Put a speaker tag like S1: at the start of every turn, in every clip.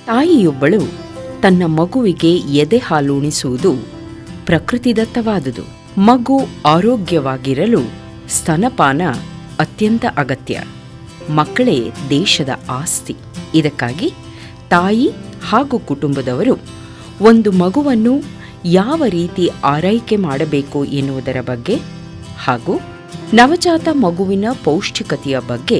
S1: ತಾಯಿಯೊಬ್ಬಳು ತನ್ನ ಮಗುವಿಗೆ ಎದೆ ಹಾಲುಣಿಸುವುದು ಪ್ರಕೃತಿದತ್ತವಾದುದು. ಮಗು ಆರೋಗ್ಯವಾಗಿರಲು ಸ್ತನಪಾನ ಅತ್ಯಂತ ಅಗತ್ಯ. ಮಕ್ಕಳೇ ದೇಶದ ಆಸ್ತಿ. ಇದಕ್ಕಾಗಿ ತಾಯಿ ಹಾಗೂ ಕುಟುಂಬದವರು ಒಂದು ಮಗುವನ್ನು ಯಾವ ರೀತಿ ಆರೈಕೆ ಮಾಡಬೇಕು ಎನ್ನುವುದರ ಬಗ್ಗೆ ಹಾಗೂ ನವಜಾತ ಮಗುವಿನ ಪೌಷ್ಟಿಕತೆಯ ಬಗ್ಗೆ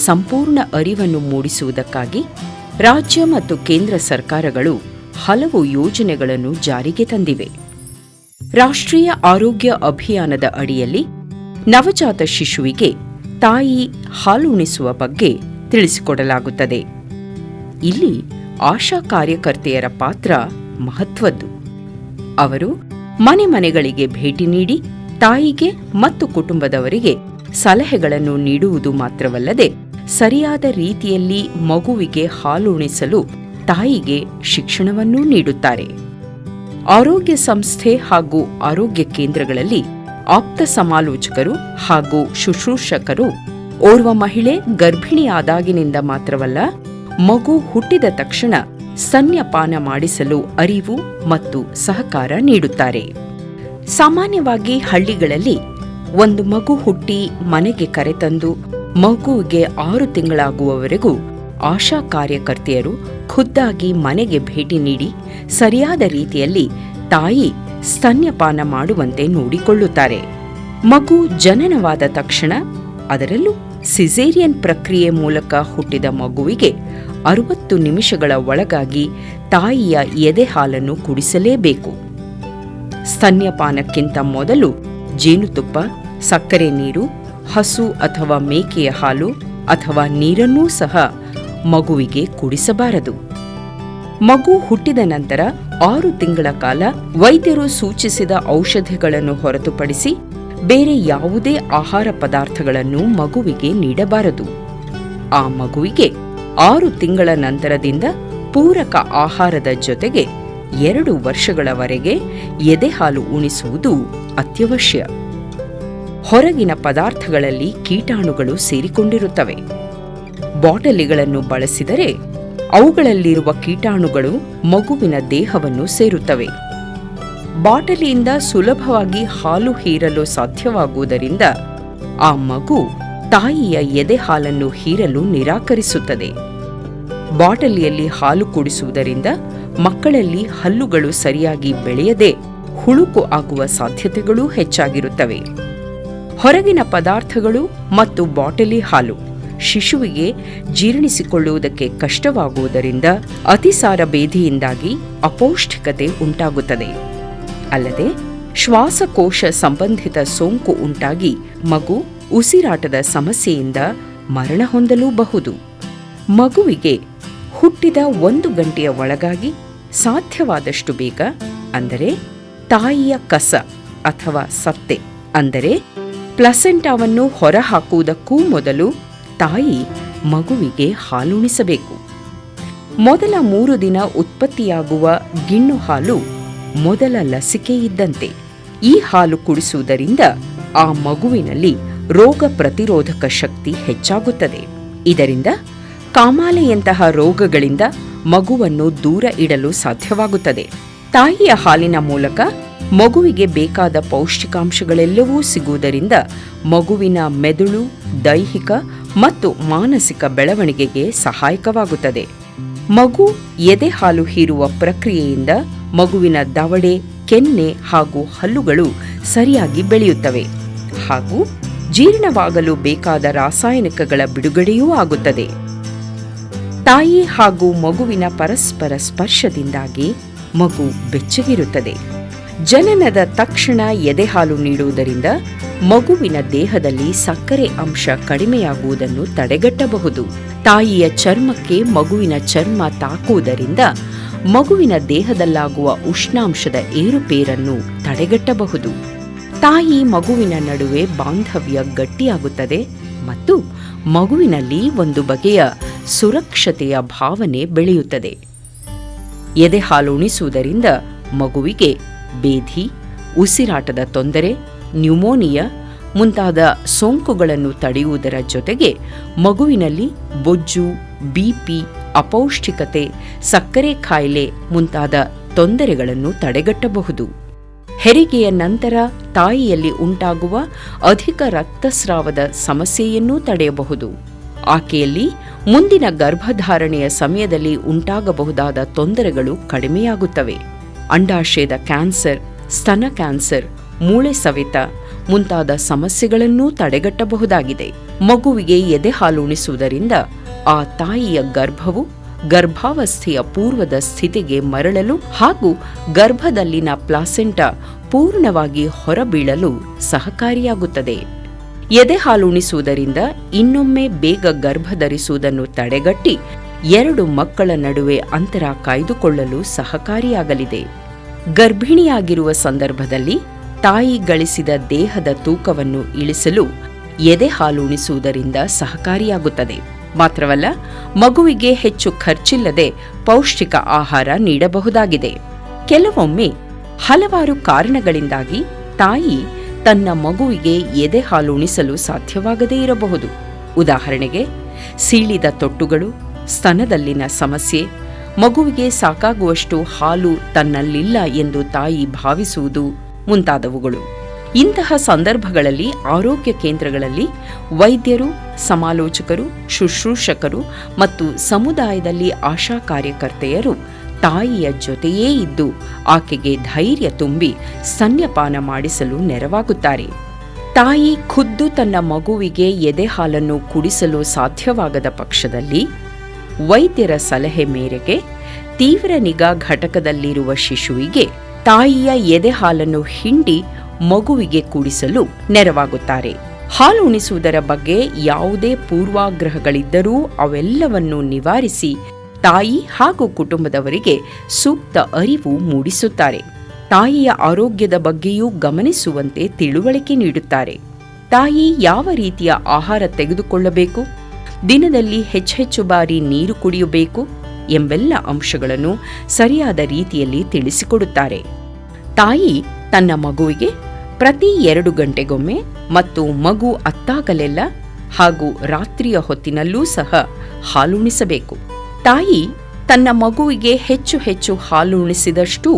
S1: ಸಂಪೂರ್ಣ ಅರಿವನ್ನು ಮೂಡಿಸುವುದಕ್ಕಾಗಿ ರಾಜ್ಯ ಮತ್ತು ಕೇಂದ್ರ ಸರ್ಕಾರಗಳು ಹಲವು ಯೋಜನೆಗಳನ್ನು ಜಾರಿಗೆ ತಂದಿವೆ. ರಾಷ್ಟ್ರೀಯ ಆರೋಗ್ಯ ಅಭಿಯಾನದ ಅಡಿಯಲ್ಲಿ ನವಜಾತ ಶಿಶುವಿಗೆ ತಾಯಿ ಹಾಲುಣಿಸುವ ಬಗ್ಗೆ ತಿಳಿಸಿಕೊಡಲಾಗುತ್ತದೆ. ಇಲ್ಲಿ ಆಶಾ ಕಾರ್ಯಕರ್ತೆಯರ ಪಾತ್ರ ಮಹತ್ವದ್ದು. ಅವರು ಮನೆ ಮನೆಗಳಿಗೆ ಭೇಟಿ ನೀಡಿ ತಾಯಿಗೆ ಮತ್ತು ಕುಟುಂಬದವರಿಗೆ ಸಲಹೆಗಳನ್ನು ನೀಡುವುದು ಮಾತ್ರವಲ್ಲದೆ ಸರಿಯಾದ ರೀತಿಯಲ್ಲಿ ಮಗುವಿಗೆ ಹಾಲುಣಿಸಲು ತಾಯಿಗೆ ಶಿಕ್ಷಣವನ್ನೂ ನೀಡುತ್ತಾರೆ. ಆರೋಗ್ಯ ಸಂಸ್ಥೆ ಹಾಗೂ ಆರೋಗ್ಯ ಕೇಂದ್ರಗಳಲ್ಲಿ ಆಪ್ತ ಸಮಾಲೋಚಕರು ಹಾಗೂ ಶುಶ್ರೂಷಕರು ಓರ್ವ ಮಹಿಳೆ ಗರ್ಭಿಣಿಯಾದಾಗಿನಿಂದ ಮಾತ್ರವಲ್ಲ, ಮಗು ಹುಟ್ಟಿದ ತಕ್ಷಣ ಸ್ತನ್ಯಪಾನ ಮಾಡಿಸಲು ಅರಿವು ಮತ್ತು ಸಹಕಾರ ನೀಡುತ್ತಾರೆ. ಸಾಮಾನ್ಯವಾಗಿ ಹಳ್ಳಿಗಳಲ್ಲಿ ಒಂದು ಮಗು ಹುಟ್ಟಿ ಮನೆಗೆ ಕರೆತಂದು ಮಗುವಿಗೆ 6 ತಿಂಗಳಾಗುವವರೆಗೂ ಆಶಾ ಕಾರ್ಯಕರ್ತೆಯರು ಖುದ್ದಾಗಿ ಮನೆಗೆ ಭೇಟಿ ನೀಡಿ ಸರಿಯಾದ ರೀತಿಯಲ್ಲಿ ತಾಯಿ ಸ್ತನ್ಯಪಾನ ಮಾಡುವಂತೆ ನೋಡಿಕೊಳ್ಳುತ್ತಾರೆ. ಮಗು ಜನನವಾದ ತಕ್ಷಣ, ಅದರಲ್ಲೂ ಸಿಸೇರಿಯನ್ ಪ್ರಕ್ರಿಯೆ ಮೂಲಕ ಹುಟ್ಟಿದ ಮಗುವಿಗೆ 60 ನಿಮಿಷಗಳ ಒಳಗಾಗಿ ತಾಯಿಯ ಎದೆ ಹಾಲನ್ನು ಕುಡಿಸಲೇಬೇಕು. ಸ್ತನ್ಯಪಾನಕ್ಕಿಂತ ಮೊದಲು ಜೇನುತುಪ್ಪ, ಸಕ್ಕರೆ ನೀರು, ಹಸು ಅಥವಾ ಮೇಕೆಯ ಹಾಲು ಅಥವಾ ನೀರನ್ನೂ ಸಹ ಮಗುವಿಗೆ ಕುಡಿಸಬಾರದು. ಮಗು ಹುಟ್ಟಿದ ನಂತರ 6 ತಿಂಗಳ ಕಾಲ ವೈದ್ಯರು ಸೂಚಿಸಿದ ಔಷಧಿಗಳನ್ನು ಹೊರತುಪಡಿಸಿ ಬೇರೆ ಯಾವುದೇ ಆಹಾರ ಪದಾರ್ಥಗಳನ್ನು ಮಗುವಿಗೆ ನೀಡಬಾರದು. ಆ ಮಗುವಿಗೆ 6 ತಿಂಗಳ ನಂತರದಿಂದ ಪೂರಕ ಆಹಾರದ ಜೊತೆಗೆ 2 ವರ್ಷಗಳವರೆಗೆ ಎದೆಹಾಲು ಉಣಿಸುವುದು ಅತ್ಯವಶ್ಯ. ಹೊರಗಿನ ಪದಾರ್ಥಗಳಲ್ಲಿ ಕೀಟಾಣುಗಳು ಸೇರಿಕೊಂಡಿರುತ್ತವೆ. ಬಾಟಲಿಗಳನ್ನು ಬಳಸಿದರೆ ಅವುಗಳಲ್ಲಿರುವ ಕೀಟಾಣುಗಳು ಮಗುವಿನ ದೇಹವನ್ನು ಸೇರುತ್ತವೆ. ಬಾಟಲಿಯಿಂದ ಸುಲಭವಾಗಿ ಹಾಲು ಹೀರಲು ಸಾಧ್ಯವಾಗುವುದರಿಂದ ಆ ಮಗು ತಾಯಿಯ ಎದೆ ಹಾಲನ್ನು ಹೀರಲು ನಿರಾಕರಿಸುತ್ತದೆ. ಬಾಟಲಿಯಲ್ಲಿ ಹಾಲು ಕುಡಿಸುವುದರಿಂದ ಮಕ್ಕಳಲ್ಲಿ ಹಲ್ಲುಗಳು ಸರಿಯಾಗಿ ಬೆಳೆಯದೆ ಹುಳುಕು ಆಗುವ ಸಾಧ್ಯತೆಗಳೂ ಹೆಚ್ಚಾಗಿರುತ್ತವೆ. ಹೊರಗಿನ ಪದಾರ್ಥಗಳು ಮತ್ತು ಬಾಟಲಿ ಹಾಲು ಶಿಶುವಿಗೆ ಜೀರ್ಣಿಸಿಕೊಳ್ಳುವುದಕ್ಕೆ ಕಷ್ಟವಾಗುವುದರಿಂದ ಅತಿಸಾರ ಬೇಧಿಯಿಂದಾಗಿ ಅಪೌಷ್ಟಿಕತೆ ಉಂಟಾಗುತ್ತದೆ. ಅಲ್ಲದೆ ಶ್ವಾಸಕೋಶ ಸಂಬಂಧಿತ ಸೋಂಕು ಉಂಟಾಗಿ ಮಗು ಉಸಿರಾಟದ ಸಮಸ್ಯೆಯಿಂದ ಮರಣ ಹೊಂದಲೂಬಹುದು. ಮಗುವಿಗೆ ಹುಟ್ಟಿದ 1 ಗಂಟೆಯ ಒಳಗಾಗಿ ಸಾಧ್ಯವಾದಷ್ಟು ಬೇಗ, ಅಂದರೆ ತಾಯಿಯ ಕಸ ಅಥವಾ ಸತ್ತೆ ಅಂದರೆ ಪ್ಲಸೆಂಟಾವನ್ನು ಹೊರಹಾಕುವುದಕ್ಕೂ ಮೊದಲು ತಾಯಿ ಮಗುವಿಗೆ ಹಾಲುಣಿಸಬೇಕು. ಮೊದಲ 3 ದಿನ ಉತ್ಪತ್ತಿಯಾಗುವ ಗಿಣ್ಣು ಹಾಲು ಮೊದಲ ಲಸಿಕೆ ಇದ್ದಂತೆ. ಈ ಹಾಲು ಕುಡಿಸುವುದರಿಂದ ಆ ಮಗುವಿನಲ್ಲಿ ರೋಗ ಪ್ರತಿರೋಧಕ ಶಕ್ತಿ ಹೆಚ್ಚಾಗುತ್ತದೆ. ಇದರಿಂದ ಕಾಮಾಲೆಯಂತಹ ರೋಗಗಳಿಂದ ಮಗುವನ್ನು ದೂರ ಇಡಲು ಸಾಧ್ಯವಾಗುತ್ತದೆ. ತಾಯಿಯ ಹಾಲಿನ ಮೂಲಕ ಮಗುವಿಗೆ ಬೇಕಾದ ಪೌಷ್ಟಿಕಾಂಶಗಳೆಲ್ಲವೂ ಸಿಗುವುದರಿಂದ ಮಗುವಿನ ಮೆದುಳು, ದೈಹಿಕ ಮತ್ತು ಮಾನಸಿಕ ಬೆಳವಣಿಗೆಗೆ ಸಹಾಯಕವಾಗುತ್ತದೆ. ಮಗು ಎದೆ ಹಾಲು ಹೀರುವ ಪ್ರಕ್ರಿಯೆಯಿಂದ ಮಗುವಿನ ದವಡೆ, ಕೆನ್ನೆ ಹಾಗೂ ಹಲ್ಲುಗಳು ಸರಿಯಾಗಿ ಬೆಳೆಯುತ್ತವೆ ಹಾಗೂ ಜೀರ್ಣವಾಗಲು ಬೇಕಾದ ರಾಸಾಯನಿಕಗಳ ಬಿಡುಗಡೆಯೂ ಆಗುತ್ತದೆ. ತಾಯಿ ಹಾಗೂ ಮಗುವಿನ ಪರಸ್ಪರ ಸ್ಪರ್ಶದಿಂದಾಗಿ ಮಗು ಬೆಚ್ಚಗಿರುತ್ತದೆ. ಜನನದ ತಕ್ಷಣ ಎದೆಹಾಲು ನೀಡುವುದರಿಂದ ಮಗುವಿನ ದೇಹದಲ್ಲಿ ಸಕ್ಕರೆ ಅಂಶ ಕಡಿಮೆಯಾಗುವುದನ್ನು ತಡೆಗಟ್ಟಬಹುದು. ತಾಯಿಯ ಚರ್ಮಕ್ಕೆ ಮಗುವಿನ ಚರ್ಮ ತಾಕುವುದರಿಂದ ಮಗುವಿನ ದೇಹದಲ್ಲಾಗುವ ಉಷ್ಣಾಂಶದ ಏರುಪೇರನ್ನು ತಡೆಗಟ್ಟಬಹುದು. ತಾಯಿ ಮಗುವಿನ ನಡುವೆ ಬಾಂಧವ್ಯ ಗಟ್ಟಿಯಾಗುತ್ತದೆ ಮತ್ತು ಮಗುವಿನಲ್ಲಿ ಒಂದು ಬಗೆಯ ಸುರಕ್ಷತೆಯ ಭಾವನೆ ಬೆಳೆಯುತ್ತದೆ. ಎದೆಹಾಲು ಉಣಿಸುವುದರಿಂದ ಮಗುವಿಗೆ ಬೇಧಿ, ಉಸಿರಾಟದ ತೊಂದರೆ, ನ್ಯೂಮೋನಿಯಾ ಮುಂತಾದ ಸೋಂಕುಗಳನ್ನು ತಡೆಯುವುದರ ಜೊತೆಗೆ ಮಗುವಿನಲ್ಲಿ ಬೊಜ್ಜು, ಬಿಪಿ, ಅಪೌಷ್ಟಿಕತೆ, ಸಕ್ಕರೆ ಕಾಯಿಲೆ ಮುಂತಾದ ತೊಂದರೆಗಳನ್ನು ತಡೆಗಟ್ಟಬಹುದು. ಹೆರಿಗೆಯ ನಂತರ ತಾಯಿಯಲ್ಲಿ ಉಂಟಾಗುವ ಅಧಿಕ ರಕ್ತಸ್ರಾವದ ಸಮಸ್ಯೆಯನ್ನೂ ತಡೆಯಬಹುದು. ಆಕೆಯಲ್ಲಿ ಮುಂದಿನ ಗರ್ಭಧಾರಣೆಯ ಸಮಯದಲ್ಲಿ ಉಂಟಾಗಬಹುದಾದ ತೊಂದರೆಗಳು ಕಡಿಮೆಯಾಗುತ್ತವೆ. ಅಂಡಾಶಯದ ಕ್ಯಾನ್ಸರ್, ಸ್ತನ ಕ್ಯಾನ್ಸರ್, ಮೂಳೆ ಸವೆತ ಮುಂತಾದ ಸಮಸ್ಯೆಗಳನ್ನೂ ತಡೆಗಟ್ಟಬಹುದಾಗಿದೆ. ಮಗುವಿಗೆ ಎದೆ ಹಾಲು ಉಣಿಸುವುದರಿಂದ ಆ ತಾಯಿಯ ಗರ್ಭವು ಗರ್ಭಾವಸ್ಥೆಯ ಪೂರ್ವದ ಸ್ಥಿತಿಗೆ ಮರಳಲು ಹಾಗೂ ಗರ್ಭದಲ್ಲಿನ ಪ್ಲಾಸೆಂಟಾ ಪೂರ್ಣವಾಗಿ ಹೊರಬೀಳಲು ಸಹಕಾರಿಯಾಗುತ್ತದೆ. ಎದೆ ಹಾಲು ಉಣಿಸುವುದರಿಂದ ಇನ್ನೊಮ್ಮೆ ಬೇಗ ಗರ್ಭಧರಿಸುವುದನ್ನು ತಡೆಗಟ್ಟಿ 2 ಮಕ್ಕಳ ನಡುವೆ ಅಂತರ ಕಾಯ್ದುಕೊಳ್ಳಲು ಸಹಕಾರಿಯಾಗಲಿದೆ. ಗರ್ಭಿಣಿಯಾಗಿರುವ ಸಂದರ್ಭದಲ್ಲಿ ತಾಯಿ ಗಳಿಸಿದ ದೇಹದ ತೂಕವನ್ನು ಇಳಿಸಲು ಎದೆ ಹಾಲು ಉಣಿಸುವುದರಿಂದ ಸಹಕಾರಿಯಾಗುತ್ತದೆ. ಮಾತ್ರವಲ್ಲ, ಮಗುವಿಗೆ ಹೆಚ್ಚು ಖರ್ಚಿಲ್ಲದೆ ಪೌಷ್ಟಿಕ ಆಹಾರ ನೀಡಬಹುದಾಗಿದೆ. ಕೆಲವೊಮ್ಮೆ ಹಲವಾರು ಕಾರಣಗಳಿಂದಾಗಿ ತಾಯಿ ತನ್ನ ಮಗುವಿಗೆ ಎದೆ ಹಾಲು ಉಣಿಸಲು ಸಾಧ್ಯವಾಗದೇ ಇರಬಹುದು. ಉದಾಹರಣೆಗೆ, ಸೀಳಿದ ತೊಟ್ಟುಗಳು, ಸ್ತನದಲ್ಲಿನ ಸಮಸ್ಯೆ, ಮಗುವಿಗೆ ಸಾಕಾಗುವಷ್ಟು ಹಾಲು ತನ್ನಲ್ಲಿಲ್ಲ ಎಂದು ತಾಯಿ ಭಾವಿಸುವುದು ಮುಂತಾದವುಗಳು. ಇಂತಹ ಸಂದರ್ಭಗಳಲ್ಲಿ ಆರೋಗ್ಯ ಕೇಂದ್ರಗಳಲ್ಲಿ ವೈದ್ಯರು, ಸಮಾಲೋಚಕರು, ಶುಶ್ರೂಷಕರು ಮತ್ತು ಸಮುದಾಯದಲ್ಲಿ ಆಶಾ ಕಾರ್ಯಕರ್ತೆಯರು ತಾಯಿಯ ಜೊತೆಯೇ ಇದ್ದು ಆಕೆಗೆ ಧೈರ್ಯ ತುಂಬಿ ಸ್ತನ್ಯಪಾನ ಮಾಡಿಸಲು ನೆರವಾಗುತ್ತಾರೆ. ತಾಯಿ ಖುದ್ದು ತನ್ನ ಮಗುವಿಗೆ ಎದೆ ಹಾಲನ್ನು ಕುಡಿಸಲು ಸಾಧ್ಯವಾಗದ ಪಕ್ಷದಲ್ಲಿ ವೈದ್ಯರ ಸಲಹೆ ಮೇರೆಗೆ ತೀವ್ರ ನಿಗಾ ಘಟಕದಲ್ಲಿರುವ ಶಿಶುವಿಗೆ ತಾಯಿಯ ಎದೆ ಹಾಲನ್ನು ಹಿಂಡಿ ಮಗುವಿಗೆ ಕುಡಿಸಲು ನೆರವಾಗುತ್ತಾರೆ. ಹಾಲು ಉಣಿಸುವುದರ ಬಗ್ಗೆ ಯಾವುದೇ ಪೂರ್ವಾಗ್ರಹಗಳಿದ್ದರೂ ಅವೆಲ್ಲವನ್ನೂ ನಿವಾರಿಸಿ ತಾಯಿ ಹಾಗೂ ಕುಟುಂಬದವರಿಗೆ ಸೂಕ್ತ ಅರಿವು ಮೂಡಿಸುತ್ತಾರೆ. ತಾಯಿಯ ಆರೋಗ್ಯದ ಬಗ್ಗೆಯೂ ಗಮನಿಸುವಂತೆ ತಿಳುವಳಿಕೆ ನೀಡುತ್ತಾರೆ. ತಾಯಿ ಯಾವ ರೀತಿಯ ಆಹಾರ ತೆಗೆದುಕೊಳ್ಳಬೇಕು, ದಿನದಲ್ಲಿ ಹೆಚ್ಚೆಚ್ಚು ಬಾರಿ ನೀರು ಕುಡಿಯಬೇಕು ಎಂಬೆಲ್ಲ ಅಂಶಗಳನ್ನು ಸರಿಯಾದ ರೀತಿಯಲ್ಲಿ ತಿಳಿಸಿಕೊಡುತ್ತಾರೆ. ತಾಯಿ ತನ್ನ ಮಗುವಿಗೆ ಪ್ರತಿ 2 ಗಂಟೆಗೊಮ್ಮೆ ಮತ್ತು ಮಗು ಅತ್ತಾಗಲೆಲ್ಲ ಹಾಗೂ ರಾತ್ರಿಯ ಹೊತ್ತಿನಲ್ಲೂ ಸಹ ಹಾಲುಣಿಸಬೇಕು. ತಾಯಿ ತನ್ನ ಮಗುವಿಗೆ ಹೆಚ್ಚು ಹೆಚ್ಚು ಹಾಲು ಉಣಿಸಿದಷ್ಟೂ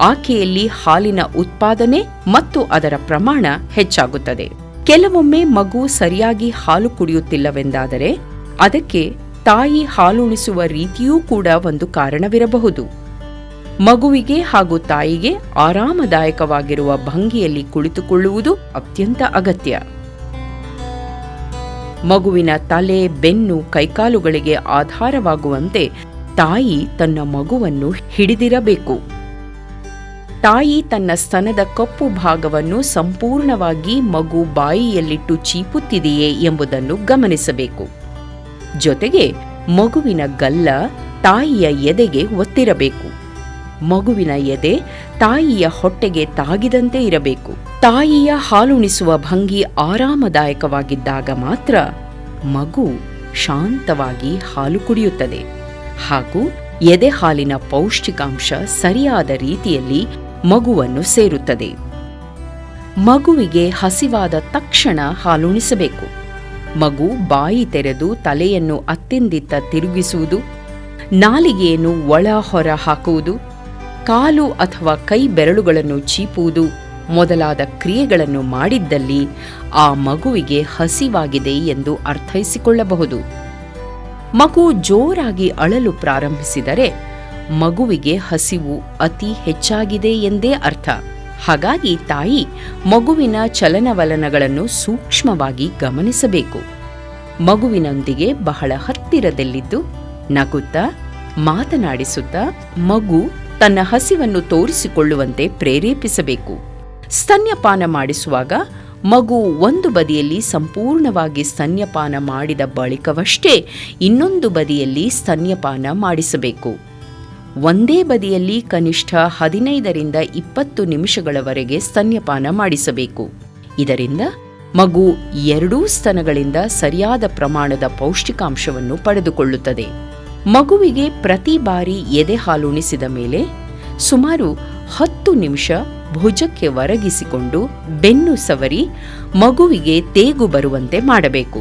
S1: ಆಕೆಯಲ್ಲಿ ಹಾಲಿನ ಉತ್ಪಾದನೆ ಮತ್ತು ಅದರ ಪ್ರಮಾಣ ಹೆಚ್ಚಾಗುತ್ತದೆ. ಕೆಲವೊಮ್ಮೆ ಮಗು ಸರಿಯಾಗಿ ಹಾಲು ಕುಡಿಯುತ್ತಿಲ್ಲವೆಂದಾದರೆ ಅದಕ್ಕೆ ತಾಯಿ ಹಾಲುಣಿಸುವ ರೀತಿಯೂ ಕೂಡ ಒಂದು ಕಾರಣವಿರಬಹುದು. ಮಗುವಿಗೆ ಹಾಗೂ ತಾಯಿಗೆ ಆರಾಮದಾಯಕವಾಗಿರುವ ಭಂಗಿಯಲ್ಲಿ ಕುಳಿತುಕೊಳ್ಳುವುದು ಅತ್ಯಂತ ಅಗತ್ಯ. ಮಗುವಿನ ತಲೆ, ಬೆನ್ನು, ಕೈಕಾಲುಗಳಿಗೆ ಆಧಾರವಾಗುವಂತೆ ತಾಯಿ ತನ್ನ ಮಗುವನ್ನು ಹಿಡಿದಿರಬೇಕು. ತಾಯಿ ತನ್ನ ಸ್ತನದ ಕಪ್ಪು ಭಾಗವನ್ನು ಸಂಪೂರ್ಣವಾಗಿ ಮಗು ಬಾಯಿಯಲ್ಲಿಟ್ಟು ಚೀಪುತ್ತಿದೆಯೇ ಎಂಬುದನ್ನು ಗಮನಿಸಬೇಕು. ಜೊತೆಗೆ ಮಗುವಿನ ಗಲ್ಲ ತಾಯಿಯ ಎದೆಗೆ ಒತ್ತಿರಬೇಕು. ಮಗುವಿನ ಎದೆ ತಾಯಿಯ ಹೊಟ್ಟೆಗೆ ತಾಗಿದಂತೆ ಇರಬೇಕು. ತಾಯಿಯ ಹಾಲುಣಿಸುವ ಭಂಗಿ ಆರಾಮದಾಯಕವಾಗಿದ್ದಾಗ ಮಾತ್ರ ಮಗು ಶಾಂತವಾಗಿ ಹಾಲು ಕುಡಿಯುತ್ತದೆ ಹಾಗೂ ಎದೆ ಹಾಲಿನ ಪೌಷ್ಟಿಕಾಂಶ ಸರಿಯಾದ ರೀತಿಯಲ್ಲಿ ಮಗುವನ್ನು ಸೇರುತ್ತದೆ. ಮಗುವಿಗೆ ಹಸಿವಾದ ತಕ್ಷಣ ಹಾಲುಣಿಸಬೇಕು. ಮಗು ಬಾಯಿ ತೆರೆದು ತಲೆಯನ್ನು ಅತ್ತಿಂದಿತ್ತ ತಿರುಗಿಸುವುದು, ನಾಲಿಗೆಯನ್ನು ಒಳ ಹೊರ ಹಾಕುವುದು, ಕಾಲು ಅಥವಾ ಕೈ ಬೆರಳುಗಳನ್ನು ಚೀಪುವುದು ಮೊದಲಾದ ಕ್ರಿಯೆಗಳನ್ನು ಮಾಡಿದ್ದಲ್ಲಿ ಆ ಮಗುವಿಗೆ ಹಸಿವಾಗಿದೆ ಎಂದು ಅರ್ಥೈಸಿಕೊಳ್ಳಬಹುದು. ಮಗು ಜೋರಾಗಿ ಅಳಲು ಪ್ರಾರಂಭಿಸಿದರೆ ಮಗುವಿಗೆ ಹಸಿವು ಅತಿ ಹೆಚ್ಚಾಗಿದೆ ಎಂದೇ ಅರ್ಥ. ಹಾಗಾಗಿ ತಾಯಿ ಮಗುವಿನ ಚಲನವಲನಗಳನ್ನು ಸೂಕ್ಷ್ಮವಾಗಿ ಗಮನಿಸಬೇಕು. ಮಗುವಿನೊಂದಿಗೆ ಬಹಳ ಹತ್ತಿರದಲ್ಲಿದ್ದು ನಗುತ್ತಾ ಮಾತನಾಡಿಸುತ್ತಾ ಮಗು ತನ್ನ ಹಸಿವನ್ನು ತೋರಿಸಿಕೊಳ್ಳುವಂತೆ ಪ್ರೇರೇಪಿಸಬೇಕು. ಸ್ತನ್ಯಪಾನ ಮಾಡಿಸುವಾಗ ಮಗು ಒಂದು ಬದಿಯಲ್ಲಿ ಸಂಪೂರ್ಣವಾಗಿ ಸ್ತನ್ಯಪಾನ ಮಾಡಿದ ಬಳಿಕವಷ್ಟೇ ಇನ್ನೊಂದು ಬದಿಯಲ್ಲಿ ಸ್ತನ್ಯಪಾನ ಮಾಡಿಸಬೇಕು. ಒಂದೇ ಬದಿಯಲ್ಲಿ ಕನಿಷ್ಠ 15ರಿಂದ 20 ನಿಮಿಷಗಳವರೆಗೆ ಸ್ತನ್ಯಪಾನ ಮಾಡಿಸಬೇಕು. ಇದರಿಂದ ಮಗು ಎರಡೂ ಸ್ತನಗಳಿಂದ ಸರಿಯಾದ ಪ್ರಮಾಣದ ಪೌಷ್ಟಿಕಾಂಶವನ್ನು ಪಡೆದುಕೊಳ್ಳುತ್ತದೆ. ಮಗುವಿಗೆ ಪ್ರತಿ ಬಾರಿ ಎದೆ ಹಾಲುಣಿಸಿದ ಮೇಲೆ ಸುಮಾರು 10 ನಿಮಿಷ ಭುಜಕ್ಕೆ ಒರಗಿಸಿಕೊಂಡು ಬೆನ್ನು ಸವರಿ ಮಗುವಿಗೆ ತೇಗು ಬರುವಂತೆ ಮಾಡಬೇಕು.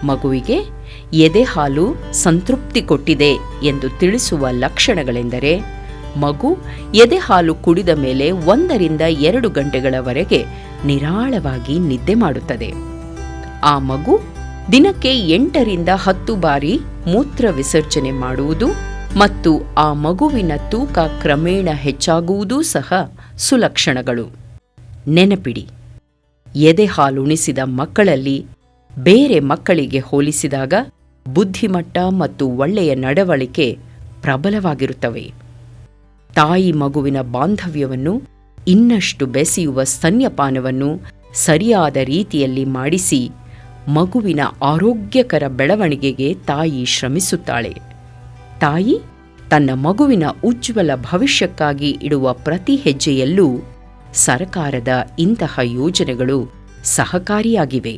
S1: ಮಗುವಿಗೆ ಎದೆಹಾಲು ಸಂತೃಪ್ತಿ ಕೊಟ್ಟಿದೆ ಎಂದು ತಿಳಿಸುವ ಲಕ್ಷಣಗಳೆಂದರೆ ಮಗು ಎದೆಹಾಲು ಕುಡಿದ ಮೇಲೆ 1-2 ಗಂಟೆಗಳವರೆಗೆ ನಿರಾಳವಾಗಿ ನಿದ್ದೆ ಮಾಡುತ್ತದೆ. ಆ ಮಗು ದಿನಕ್ಕೆ 8-10 ಬಾರಿ ಮೂತ್ರ ವಿಸರ್ಜನೆ ಮಾಡುವುದು ಮತ್ತು ಆ ಮಗುವಿನ ತೂಕ ಕ್ರಮೇಣ ಹೆಚ್ಚಾಗುವುದೂ ಸಹ ಸುಲಕ್ಷಣಗಳು. ನೆನಪಿಡಿ, ಎದೆಹಾಲುಣಿಸಿದ ಮಕ್ಕಳಲ್ಲಿ ಬೇರೆ ಮಕ್ಕಳಿಗೆ ಹೋಲಿಸಿದಾಗ ಬುದ್ಧಿಮಟ್ಟ ಮತ್ತು ಒಳ್ಳೆಯ ನಡವಳಿಕೆ ಪ್ರಬಲವಾಗಿರುತ್ತವೆ. ತಾಯಿ ಮಗುವಿನ ಬಾಂಧವ್ಯವನ್ನು ಇನ್ನಷ್ಟು ಬೆಸೆಯುವ ಸ್ತನ್ಯಪಾನವನ್ನು ಸರಿಯಾದ ರೀತಿಯಲ್ಲಿ ಮಾಡಿಸಿ ಮಗುವಿನ ಆರೋಗ್ಯಕರ ಬೆಳವಣಿಗೆಗೆ ತಾಯಿ ಶ್ರಮಿಸುತ್ತಾಳೆ. ತಾಯಿ ತನ್ನ ಮಗುವಿನ ಉಜ್ವಲ ಭವಿಷ್ಯಕ್ಕಾಗಿ ಇಡುವ ಪ್ರತಿ ಹೆಜ್ಜೆಯಲ್ಲೂ ಸರಕಾರದ ಇಂತಹ ಯೋಜನೆಗಳು ಸಹಕಾರಿಯಾಗಿವೆ.